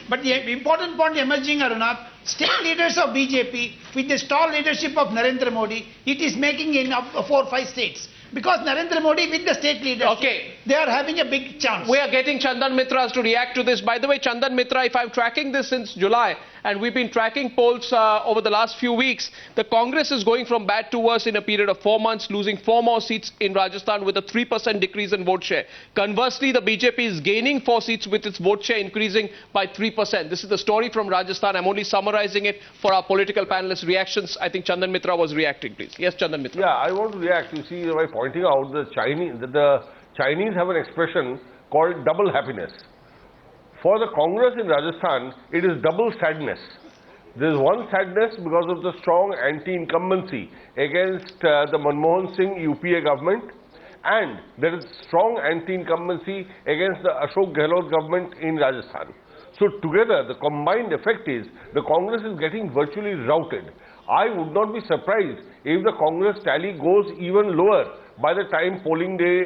But the important point emerging, Arunath, state leaders of BJP, with the strong leadership of Narendra Modi, it is making in 4 or 5 states. Because Narendra Modi with the state leadership, they are having a big chance. We are getting Chandan Mitras to react to this. By the way, Chandan Mitra, if I'm tracking this since July, and we've been tracking polls over the last few weeks, the Congress is going from bad to worse in a period of 4 months, losing 4 more seats in Rajasthan with a 3% decrease in vote share. Conversely, the BJP is gaining 4 seats with its vote share increasing by 3%. This is the story from Rajasthan. I'm only summarizing it for our political panelists' reactions. I think Chandan Mitra was reacting, please. Yes, Chandan Mitra. Yeah, I want to react. You see, by pointing out the Chinese have an expression called double happiness. For the Congress in Rajasthan, it is double sadness. There is one sadness because of the strong anti-incumbency against the Manmohan Singh UPA government, and there is strong anti-incumbency against the Ashok Gehlot government in Rajasthan. So together, the combined effect is the Congress is getting virtually routed. I would not be surprised if the Congress tally goes even lower by the time polling day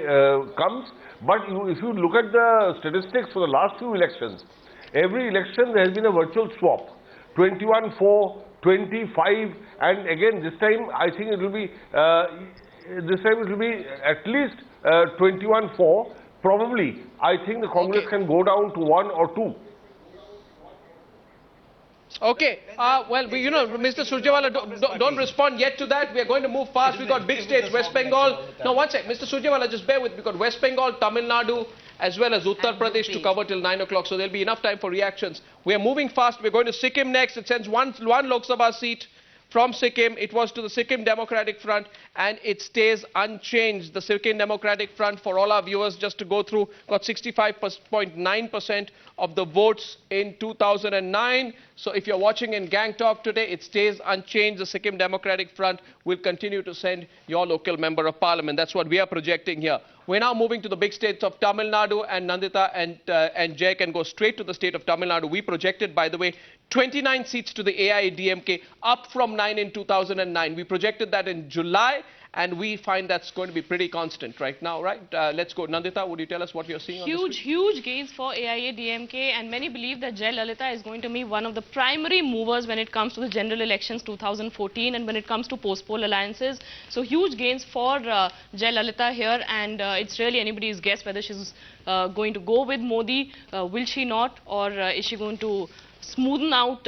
comes. But if you look at the statistics for the last few elections, every election there has been a virtual swap. 21-4, 25, and again this time I think it will be at least 21-4. Probably, I think the Congress can go down to 1 or 2. Okay, Mr. Surjewala, don't respond yet to that. We are going to move fast. We've got big states, West Bengal. No, one sec. Mr. Surjewala, just bear with me. We've got West Bengal, Tamil Nadu, as well as Uttar Pradesh to cover till 9 o'clock. So there'll be enough time for reactions. We are moving fast. We're going to Sikkim next. It sends one Lok Sabha seat from Sikkim. It was to the Sikkim Democratic Front, and it stays unchanged. The Sikkim Democratic Front, for all our viewers, just to go through, got 65.9% of the votes in 2009. So if you're watching in Gangtok today, it stays unchanged. The Sikkim Democratic Front will continue to send your local member of parliament. That's what we are projecting here. We're now moving to the big states of Tamil Nadu, and Nandita and Jay can go straight to the state of Tamil Nadu. We projected, by the way, 29 seats to the AIADMK, up from 9 in 2009. We projected that in July, and we find that's going to be pretty constant right now, right? Let's go. Nandita, would you tell us what you're seeing on this? Huge gains for AIADMK, and many believe that Jayalalitha is going to be one of the primary movers when it comes to the general elections 2014 and when it comes to post-poll alliances. So huge gains for Jayalalitha here, and it's really anybody's guess whether she's going to go with Modi, will she not, or is she going to smoothen out,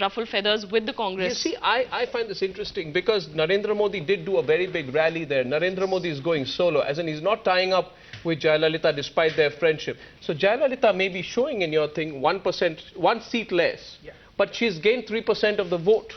ruffle feathers with the Congress? You see, I find this interesting because Narendra Modi did do a very big rally there. Narendra Modi is going solo, as in he's not tying up with Jayalalitha despite their friendship. So Jayalalitha may be showing in your thing 1%, 1 seat less, but she's gained 3% of the vote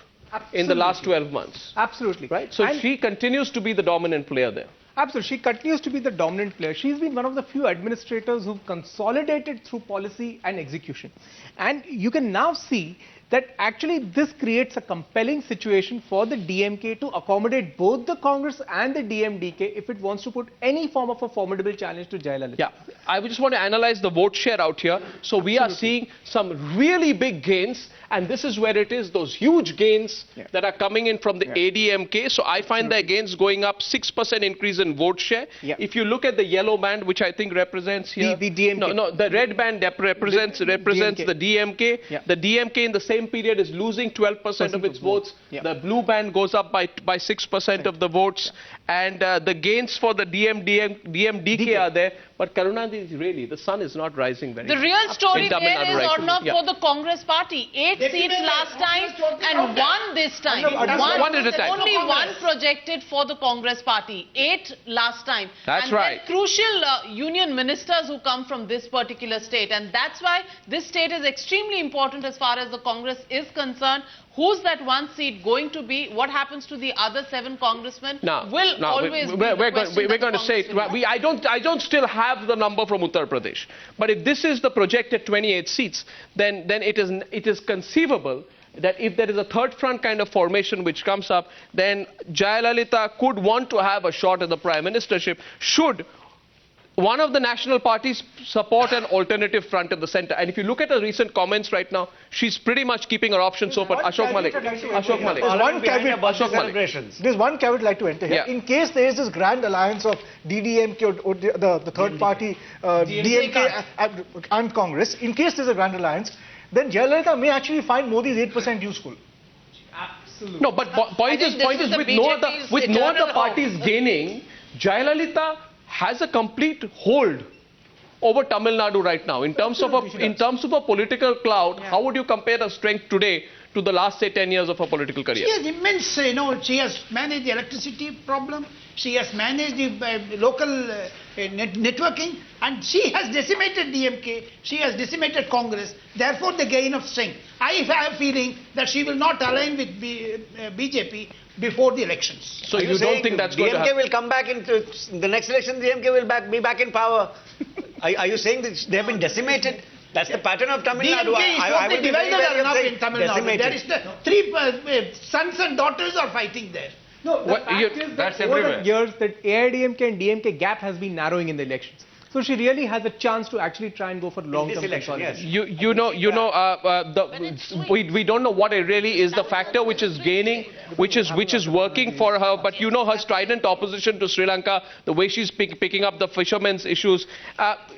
in the last 12 months. Absolutely. Right? So she continues to be the dominant player there. Absolutely. She continues to be the dominant player. She's been one of the few administrators who've consolidated through policy and execution. And you can now see that actually this creates a compelling situation for the DMK to accommodate both the Congress and the DMDK if it wants to put any form of a formidable challenge to Jayalalitha. Yeah, I just want to analyze the vote share out here. So we are seeing some really big gains, and this is where it is, those huge gains that are coming in from the ADMK. So I find their gains going up, 6% increase in vote share. If you look at the yellow band, which I think represents here, the DMK. No, the red band represents the DMK. The DMK in the same period is losing 12% of its votes. The blue band goes up by 6% of the votes, and the gains for the DMDK are there. But Karunanidhi, really, the sun is not rising very much. The real story there is right Arnav for the Congress party. 8 seats last time and 1 this time. One at a time. Only 1 projected for the Congress party. 8 last time. That's and right. Crucial union ministers who come from this particular state. And that's why this state is extremely important as far as the Congress is concerned. Who's that 1 seat going to be? What happens to the other 7 congressmen? We're going to say it. I don't still have the number from Uttar Pradesh. But if this is the projected 28 seats, then it is conceivable that if there is a third front kind of formation which comes up, then Jayalalitha could want to have a shot at the prime ministership should one of the national parties support an alternative front in the center. And if you look at her recent comments right now, she's pretty much keeping her options open. Ashok Malik. There's one caveat I'd like to enter here. In case there is this grand alliance of DDMK or the third party, DMK and Congress, in case there's a grand alliance, then Jayalalitha may actually find Modi's 8% useful. Absolutely. No, but point is with no other parties gaining, Jayalalitha has a complete hold over Tamil Nadu right now. In terms of a political clout, how would you compare her strength today to the last, say, 10 years of her political career? She has immense, she has managed the electricity problem, she has managed the local networking, and she has decimated DMK, she has decimated Congress, therefore the gain of strength. I have a feeling that she will not align with BJP before the elections. So you don't think that's going to happen? DMK will come back into the next election, DMK will be back in power. Are you saying that they have been decimated? That's the pattern of Tamil Nadu. I will be divided enough in Tamil Nadu. Decimated. There is the three sons and daughters are fighting there. No, the fact is that over the years that AIDMK and DMK gap has been narrowing in the elections. So she really has a chance to actually try and go for long-term consolidation. We don't know what it really is the factor which is gaining, which is working for her. But you know her strident opposition to Sri Lanka, the way she's picking up the fishermen's issues.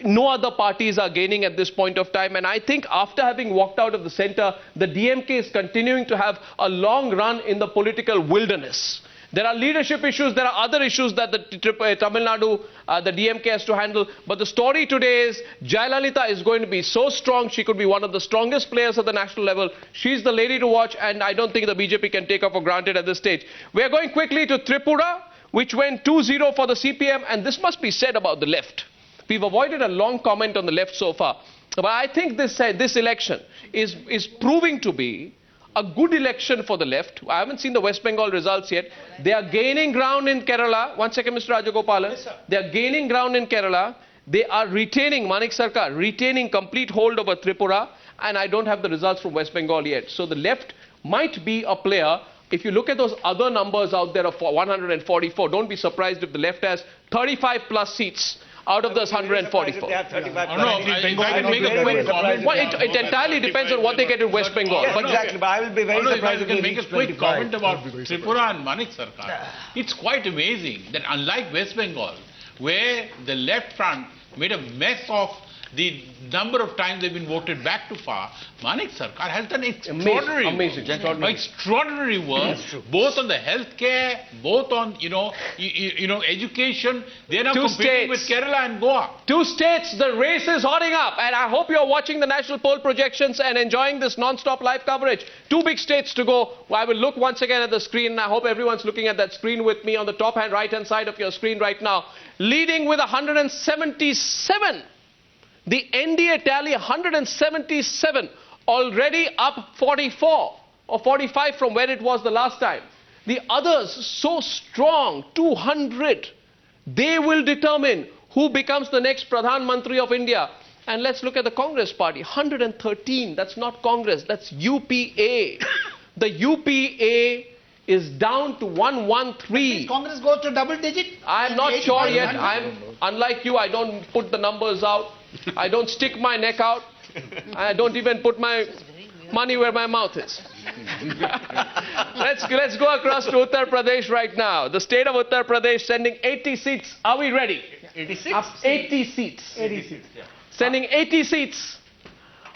No other parties are gaining at this point of time. And I think after having walked out of the centre, the DMK is continuing to have a long run in the political wilderness. There are leadership issues, there are other issues that the Tamil Nadu, the DMK has to handle. But the story today is Jayalalitha is going to be so strong, she could be one of the strongest players at the national level. She's the lady to watch, and I don't think the BJP can take her for granted at this stage. We are going quickly to Tripura, which went 2-0 for the CPM, and this must be said about the left. We've avoided a long comment on the left so far. But I think this election is proving to be a good election for the left. I haven't seen the West Bengal results yet. They are gaining ground in Kerala. One second, Mr. Rajagopalan. Yes, they are gaining ground in Kerala. They are retaining, Manik Sarkar, retaining complete hold over Tripura. And I don't have the results from West Bengal yet. So the left might be a player. If you look at those other numbers out there of 144, don't be surprised if the left has 35 plus seats out of those 144. It entirely depends on what they get in West Bengal. Yes, exactly, but I will be very surprised if I can make a quick comment about Tripura and Manik Sarkar. It's quite amazing that unlike West Bengal, where the left front made a mess of the number of times they've been voted back too far, Manik Sarkar has done extraordinary work, both on the healthcare, both on education. They are now competing with Kerala and Goa. Two states, the race is hotting up, and I hope you're watching the national poll projections and enjoying this non-stop live coverage. Two big states to go. I will look once again at the screen, and I hope everyone's looking at that screen with me on the top hand, right-hand side of your screen right now. Leading with 177. The NDA tally 177, already up 44 or 45 from where it was the last time. The others so strong, 200. They will determine who becomes the next Pradhan Mantri of India. And let's look at the Congress party, 113. That's not Congress, that's UPA. The UPA is down to 113. Congress goes to double digit? I'm not sure yet. Unlike you, I don't put the numbers out. I don't stick my neck out. I don't even put my money where my mouth is. Let's go across to Uttar Pradesh right now. The state of Uttar Pradesh sending 80 seats. Are we ready? 86? 80 seats. 80 seats. Sending 80 seats.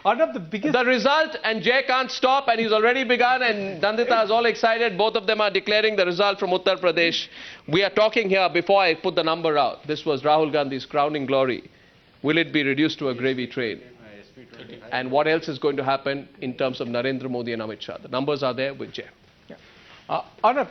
One of the biggest... The result, and Jay can't stop, and he's already begun, and Dandita is all excited. Both of them are declaring the result from Uttar Pradesh. We are talking here, before I put the number out, this was Rahul Gandhi's crowning glory. Will it be reduced to a gravy train? And what else is going to happen in terms of Narendra Modi and Amit Shah? The numbers are there with Jay. Arnab,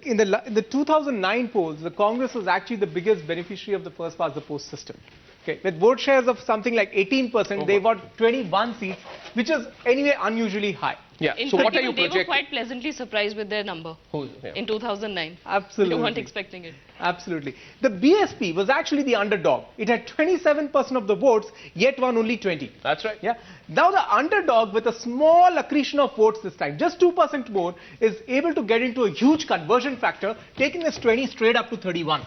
in the 2009 polls, the Congress was actually the biggest beneficiary of the first past the post system. Okay, with vote shares of something like 18%, they got 21 seats, which is anyway unusually high. Yeah. So what are you projecting? They were quite pleasantly surprised with their number in 2009. Absolutely. They weren't expecting it. Absolutely. The BSP was actually the underdog. It had 27% of the votes, yet won only 20. That's right. Yeah. Now the underdog, with a small accretion of votes this time, just 2% more, is able to get into a huge conversion factor, taking this 20 straight up to 31.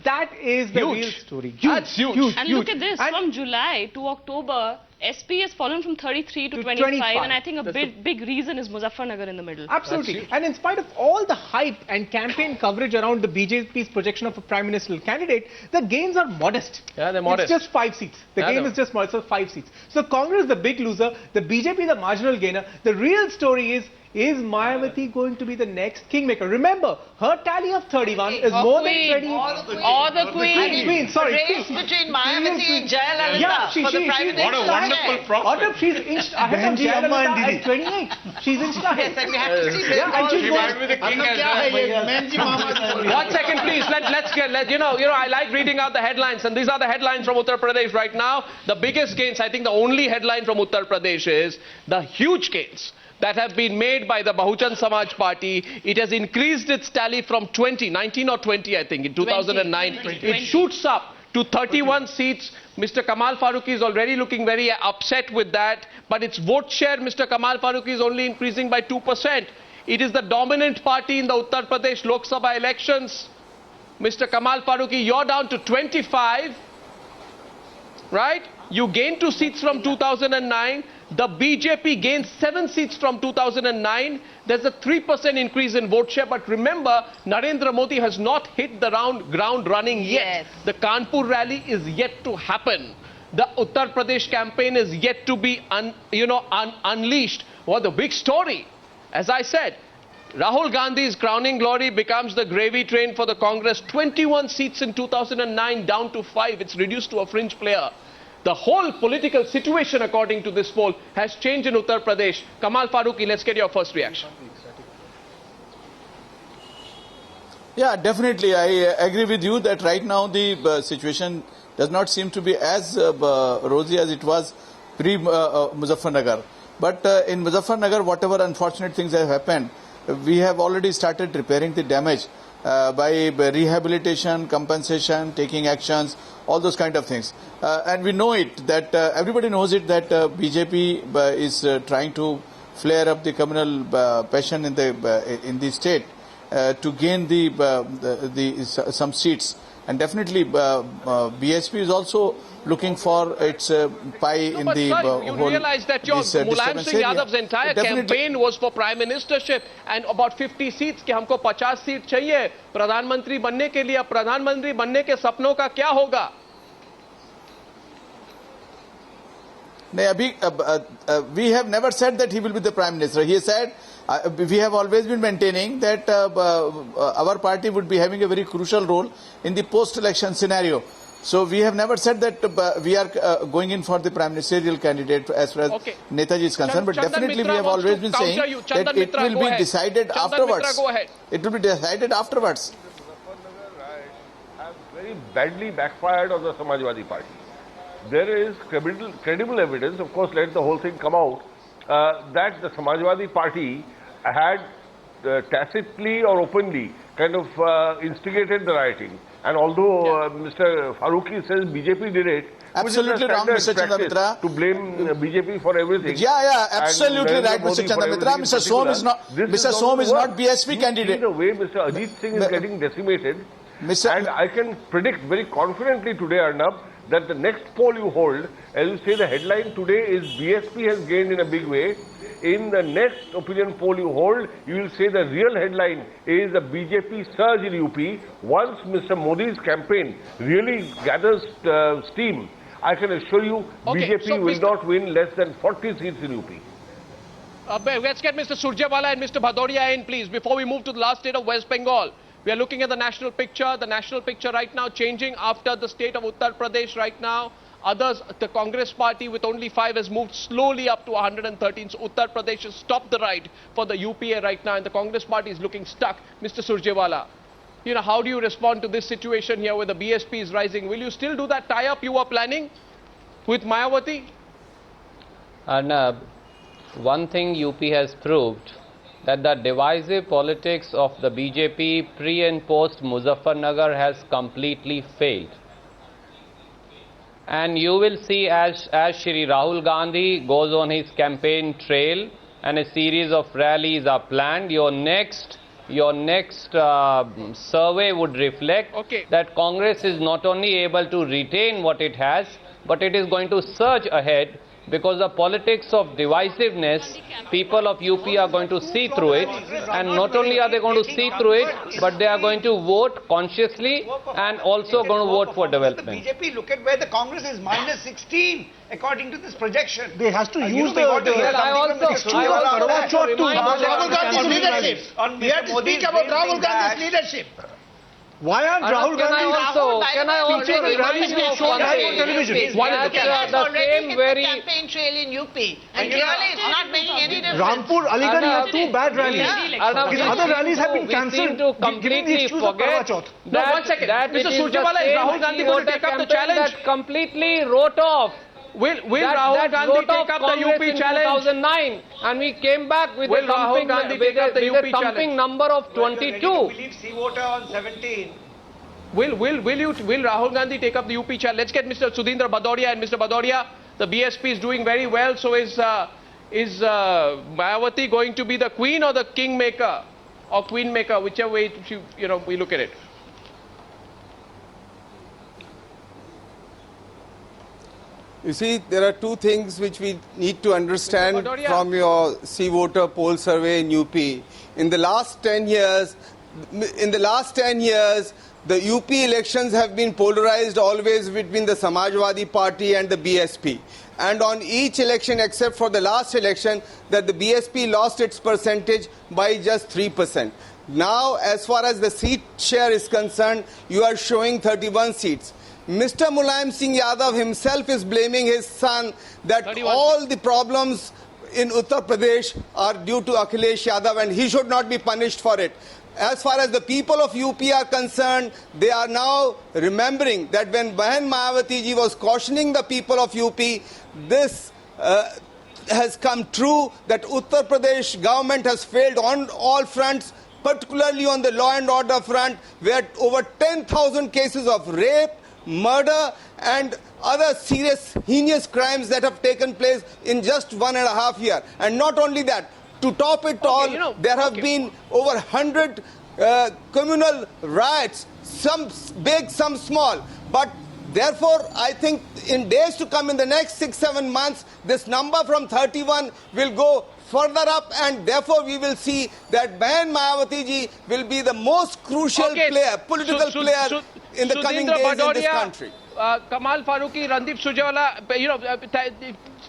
That is the real story. Huge. That's huge. And look at this, from July to October, SP has fallen from 33 to 25, and I think a big reason is Muzaffarnagar in the middle. Absolutely. And in spite of all the hype and campaign coverage around the BJP's projection of a prime ministerial candidate, the gains are modest. Yeah, they're modest. It's just 5 seats. The game is just modest, so 5 seats. So Congress the big loser, the BJP the marginal gainer. The real story is Mayawati going to be the next Kingmaker? Remember, her tally of 31 is more than 20. Or the Queen. Sorry. Race between Mayawati and Jayalalitha for the Prime Minister. What a wonderful prospect. She's inched ahead of Jayalalitha at 28. She's inched ahead. Yes, and we have to see and One second, please. Let's get. I like reading out the headlines, and these are the headlines from Uttar Pradesh right now. The biggest gains, I think, the only headline from Uttar Pradesh is the huge gains that have been made by the Bahujan Samaj Party. It has increased its tally from 19 or 20, I think, in 2009. 20. It shoots up to 31 seats. Mr. Kamal Farooqi is already looking very upset with that. But its vote share, Mr. Kamal Farooqi, is only increasing by 2%. It is the dominant party in the Uttar Pradesh Lok Sabha elections. Mr. Kamal Farooqi, you're down to 25, right? You gained 2 seats from 2009. The BJP gained 7 seats from 2009. There's a 3% increase in vote share. But remember, Narendra Modi has not hit the ground running yet. Yes. The Kanpur rally is yet to happen. The Uttar Pradesh campaign is yet to be unleashed. Well, the big story, as I said, Rahul Gandhi's crowning glory becomes the gravy train for the Congress. 21 seats in 2009 down to 5. It's reduced to a fringe player. The whole political situation, according to this poll, has changed in Uttar Pradesh. Kamal Farooqi, let's get your first reaction. Yeah, definitely. I agree with you that right now the situation does not seem to be as rosy as it was pre-Muzaffarnagar. But in Muzaffarnagar, whatever unfortunate things have happened, we have already started repairing the damage by rehabilitation, compensation, taking actions, all those kind of things. And we know it, that everybody knows it, that BJP is trying to flare up the communal passion in the state to gain some seats. And definitely BSP is also looking for its pie in the whole. You realize that your Mulayam Singh Yadav's entire campaign was for prime ministership and about 50 seats. कि हमको 50 seat चाहिए प्रधानमंत्री बनने के लिए. प्रधानमंत्री बनने के सपनों का क्या होगा? We have never said that he will be the prime minister. He said, we have always been maintaining that our party would be having a very crucial role in the post-election scenario. So we have never said that we are going in for the prime ministerial candidate as far as Netaji is concerned. But definitely we have always been saying that it will be decided afterwards. It will be decided afterwards. Has very badly backfired on the Samajwadi Party. There is credible evidence, of course, let the whole thing come out, that the Samajwadi Party had tacitly or openly kind of instigated the rioting. And although Mr. Farooqi says BJP did it, absolutely wrong, Mr. Chandamitra. To blame BJP for everything. Yeah, absolutely right, Mr. Chandamitra. Mr. Som is not. Mr. Som is not BSP candidate. The way Mr. Ajit Singh is getting decimated, and I can predict very confidently today, Arnab, that the next poll you hold, as you say, the headline today is BSP has gained in a big way. In the next opinion poll you hold, you will say the real headline is the BJP surge in UP. Once Mr. Modi's campaign really gathers steam, I can assure you BJP will not win less than 40 seats in UP. Let's get Mr. Surjewala and Mr. Bhadoria in, please, before we move to the last state of West Bengal. We are looking at the national picture right now changing after the state of Uttar Pradesh right now. Others, the Congress party with only 5 has moved slowly up to 113. So Uttar Pradesh has stopped the ride for the UPA right now, and the Congress party is looking stuck. Mr. Surjewala, how do you respond to this situation here where the BSP is rising? Will you still do that tie-up you were planning with Mayawati? And one thing UP has proved, that the divisive politics of the BJP pre and post Muzaffarnagar has completely failed. And you will see as Shri Rahul Gandhi goes on his campaign trail and a series of rallies are planned, your next survey would reflect that Congress is not only able to retain what it has, but it is going to surge ahead because the politics of divisiveness, people of UP are going to see through it, and not only are they going to see through it, but they are going to vote consciously and also going to vote for development. The BJP, look at where the Congress is, minus 16 according to this projection. They has to use the Rahul Gandhi's leadership. We have to speak about Rahul Gandhi's leadership. Why aren't Rahul Gandhi Can I also remind you of one thing? The same very campaign trail in UP, and really it's not making any difference. Rampur, Aligarh, you have two bad rallies. His other rallies have been cancelled. to completely forget No, one second. Mr. Surjewala, is Rahul Gandhi going to take up the challenge? That completely wrote off. Will Rahul Gandhi take up the UP challenge? 2009, and we came back with Will a Rahul Gandhi take up the UP challenge? number of 22. We leave sea water on 17. Will Rahul Gandhi take up the UP challenge? Let's get Mr. Sudhindra Badoria. And Mr. Badoria, the BSP is doing very well. So is Mayawati going to be the queen or the kingmaker or queenmaker, whichever way we look at it? You see, there are two things which we need to understand from your sea voter poll survey in UP. In the last 10 years, the UP elections have been polarized always between the Samajwadi Party and the BSP. And on each election, except for the last election, that the BSP lost its percentage by just 3%. Now, as far as the seat share is concerned, you are showing 31 seats. Mr. Mulayam Singh Yadav himself is blaming his son that all the problems in Uttar Pradesh are due to Akhilesh Yadav, and he should not be punished for it. As far as the people of UP are concerned, they are now remembering that when Bahan Mayawati ji was cautioning the people of UP, this has come true, that Uttar Pradesh government has failed on all fronts, particularly on the law and order front, where over 10,000 cases of rape, murder and other serious, heinous crimes that have taken place in just 1.5 years. And not only that, to top it all, there have been over 100 communal riots, some big, some small. But therefore, I think in days to come, in the next 6-7 months, this number from 31 will go further up, and therefore we will see that Bahan Mayawati ji will be the most crucial player, political player in the coming days in this country. Kamal Farooqi, Randeep Surjewala,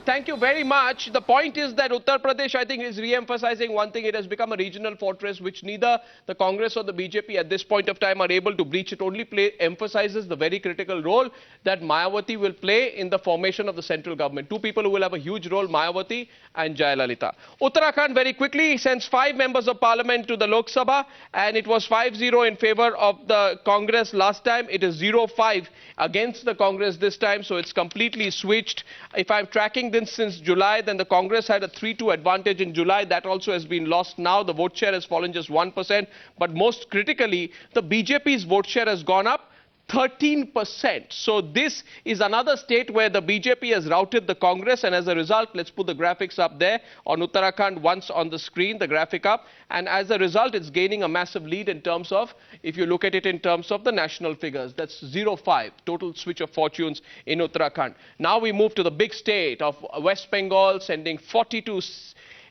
thank you very much. The point is that Uttar Pradesh, I think, is re-emphasizing one thing. It has become a regional fortress which neither the Congress or the BJP at this point of time are able to breach. It only emphasizes the very critical role that Mayawati will play in the formation of the central government. Two people who will have a huge role, Mayawati and Jayalalitha. Uttarakhand very quickly sends 5 members of parliament to the Lok Sabha, and it was 5-0 in favor of the Congress last time. It is 0-5 against the Congress this time, so it's completely switched. If I'm tracking this since July, then the Congress had a 3-2 advantage in July. That also has been lost now. The vote share has fallen just 1%. But most critically, the BJP's vote share has gone up 13%. So this is another state where the BJP has routed the Congress, and as a result, let's put the graphics up there on Uttarakhand once on the screen, the graphic up, and as a result, it's gaining a massive lead in terms of, if you look at it in terms of the national figures, that's 0-5, total switch of fortunes in Uttarakhand. Now we move to the big state of West Bengal, sending 42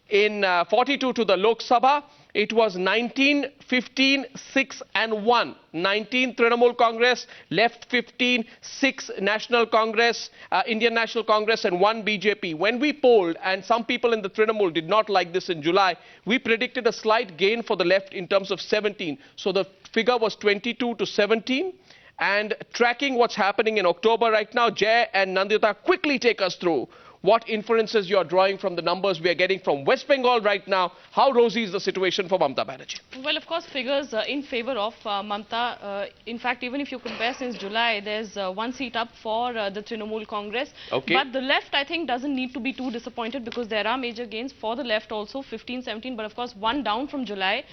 to the Lok Sabha. It was 19, 15, 6 and 1. 19 Trinamool Congress, left 15, 6 National Congress, Indian National Congress and 1 BJP. When we polled, and some people in the Trinamool did not like this in July, we predicted a slight gain for the left in terms of 17. So the figure was 22 to 17. And tracking what's happening in October right now, Jay and Nandita quickly take us through what inferences you are drawing from the numbers we are getting from West Bengal right now. How rosy is the situation for Mamata Banerjee? Well, of course, figures in favor of Mamata. In fact, even if you compare since July, there's 1 seat up for the Trinamool Congress. Okay. But the left, I think, doesn't need to be too disappointed because there are major gains for the left also, 15, 17, but of course 1 down from July.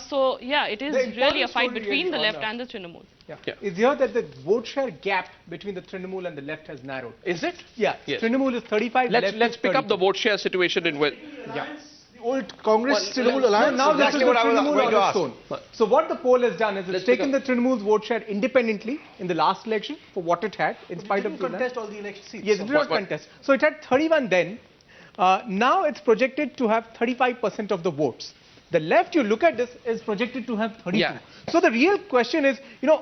So, yeah, it is really a fight between the left and the Trinamool. Yeah. It's here that the vote share gap between the Trinamool and the left has narrowed. Is it? Yeah. Yes. Trinamool is 35. Let's pick up the vote share situation in West. Yeah. old Congress Trinamool alliance? Now this is the what I was Trinamool going to on ask. its own. So what the poll has done is it's taken the Trinamool's vote share independently in the last election for what it had, in spite of the contest all the election seats. Yes, it did not contest. So it had 31 then. Now it's projected to have 35% of the votes. The left, you look at this, is projected to have 32. Yeah. So the real question is,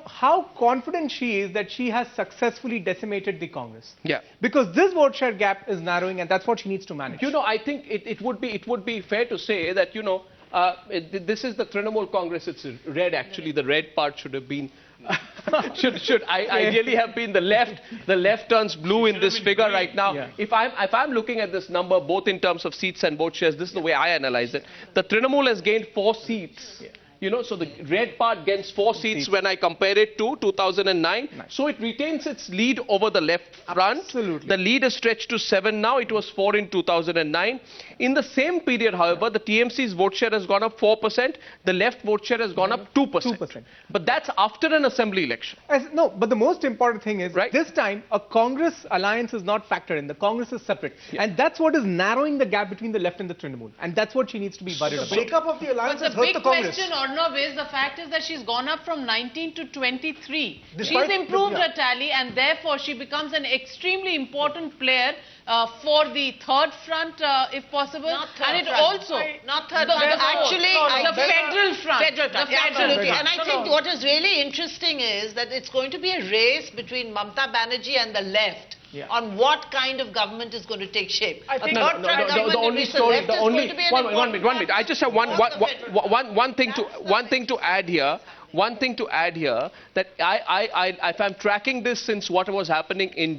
how confident she is that she has successfully decimated the Congress. Yeah. Because this vote share gap is narrowing, and that's what she needs to manage. I think it would be fair to say that, this is the Trinamool Congress. It's red, actually. The red part should have been, should ideally have been the left. The left turns blue in this figure right now. Yeah. If I'm looking at this number, both in terms of seats and vote shares, this is the way I analyze it. The Trinamool has gained 4 seats. Yeah. So the red part gains 4 seats when I compare it to 2009. So it retains its lead over the left front. Absolutely. The lead is stretched to 7 now. It was 4 in 2009. In the same period, however, the TMC's vote share has gone up 4%. The left vote share has gone up 2%. 2%. But that's after an assembly election. No, but the most important thing is, this time, a Congress alliance is not factored in. The Congress is separate. Yeah. And that's what is narrowing the gap between the left and the Trinamool. And that's what she needs to be worried about. The breakup of the alliance has hurt the Congress. Question, Arnav, is the fact is that she's gone up from 19 to 23. Despite she's improved her tally, and therefore she becomes an extremely important player for the third front, if possible. Not third and it front. also... Not third front. Actually, the federal front. Federal front, absolutely. And I think what is really interesting is that it's going to be a race between Mamata Banerjee and the left. Yeah. On what kind of government is going to take shape. I think the only story, the only one minute. I just have one thing to add here. One thing to add here, that if I'm tracking this since what was happening in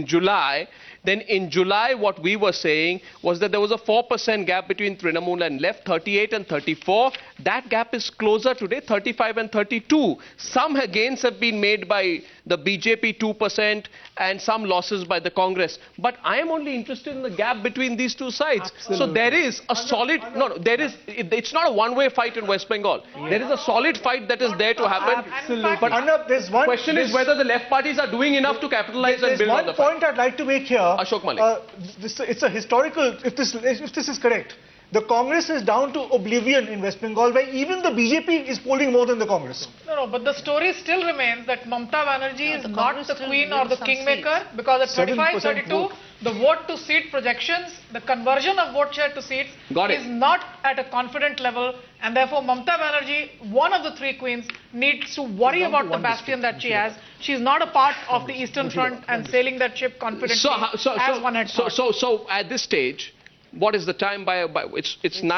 July, then in July what we were saying was that there was a 4% gap between Trinamool and left, 38 and 34. That gap is closer today, 35 and 32. Some gains have been made by the BJP, 2%, and some losses by the Congress. But I am only interested in the gap between these two sides. Absolutely. So there is a solid, it's not a one-way fight in West Bengal. Yeah. There is a solid fight that is there to happen. Absolutely. But the question is whether the left parties are doing enough to capitalize and build on the fight. There's one point I'd like to make here. Ashok Malik. It's a historical, if this is correct, the Congress is down to oblivion in West Bengal, where even the BJP is polling more than the Congress. No, but the story still remains that Mamata Banerjee is not the queen or the kingmaker, because at 35-32, the vote to seat projections, the conversion of vote share to seats is not at a confident level, and therefore Mamata Banerjee, one of the 3 queens, needs to worry about the bastion that she has. She's not a part of the Eastern Front and sailing that ship confidently as one had thought. So at this stage, what is the time by it's 2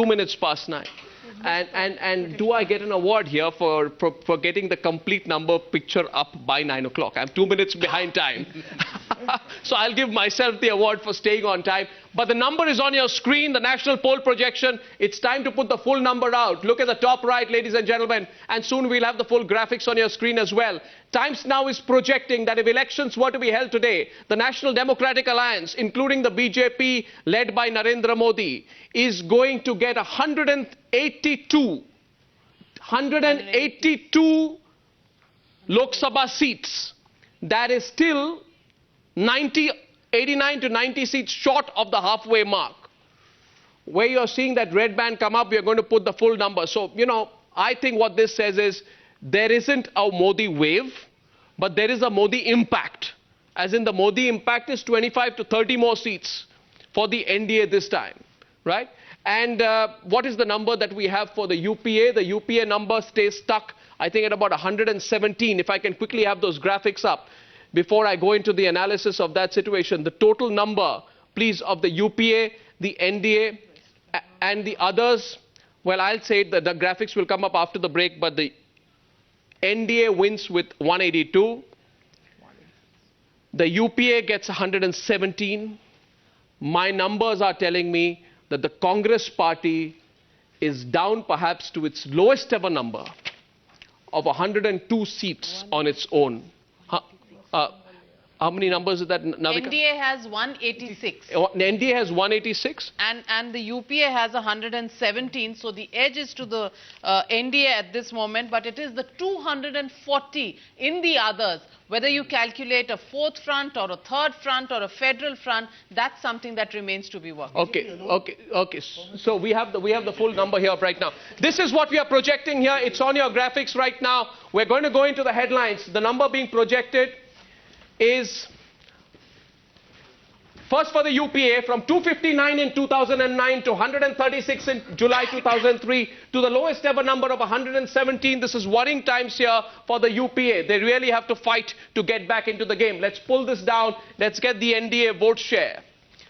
minutes past 9. And do I get an award here for getting the complete number picture up by 9 o'clock? I'm 2 minutes behind time. So I'll give myself the award for staying on time. But the number is on your screen, the national poll projection. It's time to put the full number out. Look at the top right, ladies and gentlemen. And soon we'll have the full graphics on your screen as well. Times Now is projecting that if elections were to be held today, the National Democratic Alliance, including the BJP led by Narendra Modi, is going to get 182 Lok Sabha seats. That is still 89 to 90 seats short of the halfway mark. Where you're seeing that red band come up, we're going to put the full number. So, I think what this says is there isn't a Modi wave, but there is a Modi impact. As in, the Modi impact is 25 to 30 more seats for the NDA this time, right? And what is the number that we have for the UPA? The UPA number stays stuck, I think, at about 117. If I can quickly have those graphics up before I go into the analysis of that situation. The total number, please, of the UPA, the NDA, and the others, well, I'll say that the graphics will come up after the break, but the NDA wins with 182. The UPA gets 117. My numbers are telling me that the Congress party is down perhaps to its lowest ever number of 102 seats on its own. How many numbers is that, Navika? NDA has 186. NDA has 186? And the UPA has 117. So the edge is to the NDA at this moment, but it is the 240 in the others. Whether you calculate a fourth front or a third front or a federal front, that's something that remains to be worked. Okay. So we have the full number here right now. This is what we are projecting here. It's on your graphics right now. We're going to go into the headlines. The number being projected is, first for the UPA, from 259 in 2009 to 136 in July 2003 to the lowest ever number of 117. This is worrying times here for the UPA. They really have to fight to get back into the game. Let's pull this down. Let's get the NDA vote share.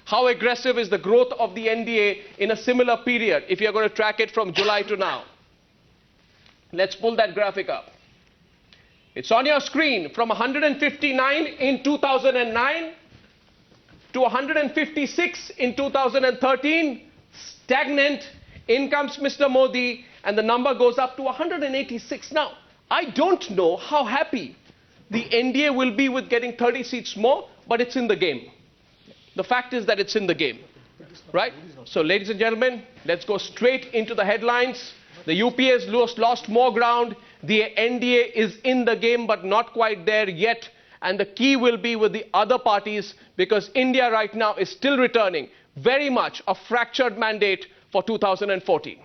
How aggressive is the growth of the NDA in a similar period if you're going to track it from July to now? Let's pull that graphic up. It's on your screen. From 159 in 2009 to 156 in 2013, stagnant. In comes Mr. Modi, and the number goes up to 186. Now, I don't know how happy the NDA will be with getting 30 seats more, but it's in the game. The fact is that it's in the game, right? So, ladies and gentlemen, let's go straight into the headlines. The UP has lost more ground. The NDA is in the game, but not quite there yet. And the key will be with the other parties, because India right now is still returning very much a fractured mandate for 2014.